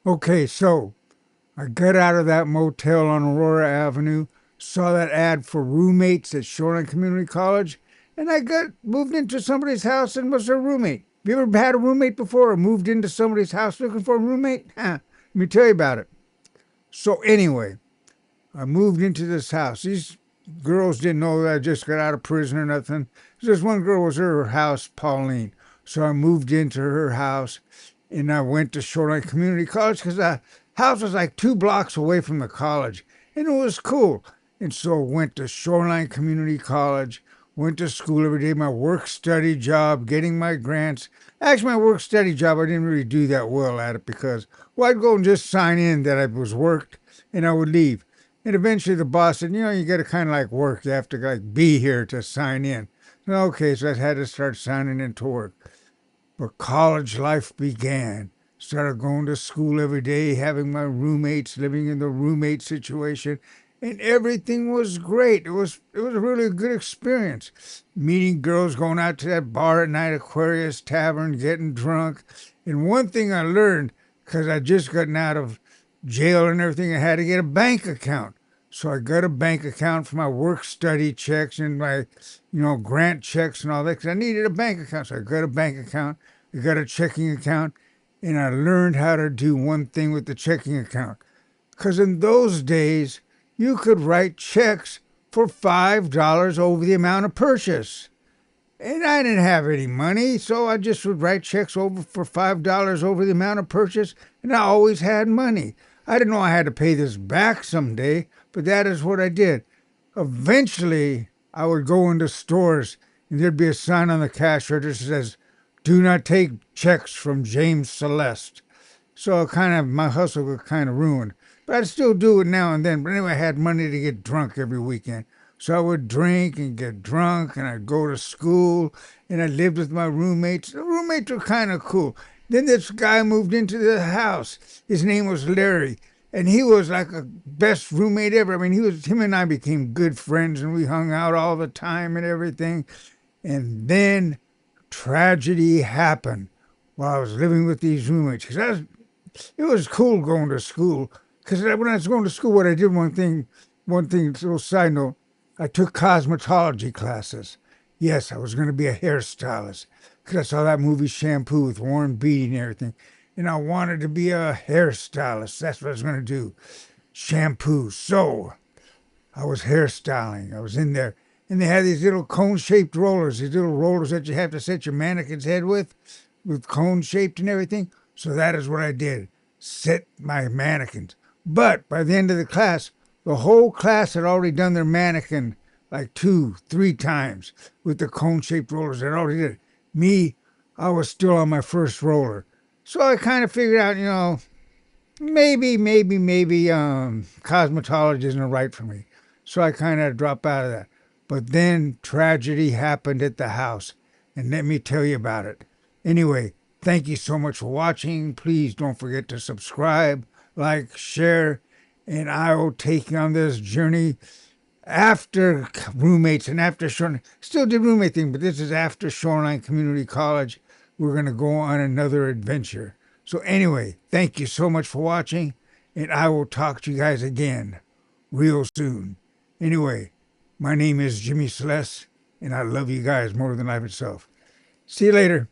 Okay, so I got out of that motel on Aurora Avenue, saw that ad for roommates at Shoreline Community College, and I got moved into somebody's house and was their roommate. You ever had a roommate before or moved into somebody's house looking for a roommate? Let me tell you about it. So, anyway, I moved into this house. These girls didn't know that I just got out of prison or nothing. This one girl was her house, Pauline. So I moved into her house and I went to Shoreline Community College because the house was like 2 blocks away from the college and it was cool. And so I went to Shoreline Community College, went to school every day, my work study job, getting my grants. Actually, my work study job, I didn't really do that well at it because, well, I'd go and just sign in that I was worked and I would leave. And eventually the boss said, you got to kind of like work. You have to like be here to sign in. Okay, so I had to start signing in to work. But college life began. Started going to school every day, having my roommates, living in the roommate situation, and everything was great. It was a really good experience. Meeting girls, going out to that bar at night, Aquarius Tavern, getting drunk. And one thing I learned, because I just gotten out of jail and everything, I had to get a bank account. So I got a bank account for my work study checks and my, grant checks and all that because I needed a bank account. So I got a bank account, I got a checking account, and I learned how to do one thing with the checking account. Because in those days, you could write checks for $5 over the amount of purchase. And I didn't have any money, so I just would write checks over for $5 over the amount of purchase, and I always had money. I didn't know I had to pay this back someday, but that is what I did. Eventually, I would go into stores, and there'd be a sign on the cash register that says, "Do not take checks from James Celeste." So my hustle got kind of ruined. But I'd still do it now and then. But anyway, I had money to get drunk every weekend. So I would drink and get drunk, and I'd go to school, and I lived with my roommates. The roommates were kind of cool. Then this guy moved into the house. His name was Larry, and he was like a best roommate ever. I mean, him and I became good friends, and we hung out all the time and everything. And then tragedy happened while I was living with these roommates. It was cool going to school. Because when I was going to school, what I did, one thing, little side note, I took cosmetology classes. Yes, I was going to be a hairstylist because I saw that movie Shampoo with Warren Beatty and everything. And I wanted to be a hairstylist. That's what I was going to do. Shampoo. So I was hairstyling. I was in there. And they had these little cone-shaped rollers, these little rollers that you have to set your mannequin's head with cone-shaped and everything. So that is what I did. Set my mannequins. But by the end of the class, the whole class had already done their mannequin like 2, 3 times with the cone-shaped rollers. They'd already did it. Me, I was still on my first roller. So I kind of figured out, maybe cosmetology isn't right for me. So I kind of dropped out of that. But then tragedy happened at the house. And let me tell you about it. Anyway, thank you so much for watching. Please don't forget to subscribe, like, share, and I will take you on this journey after roommates and after Shoreline. Still did roommate thing, but this is after Shoreline Community College. We're going to go on another adventure. So anyway, thank you so much for watching, and I will talk to you guys again real soon. Anyway, my name is Jimmy Celeste, and I love you guys more than life itself. See you later.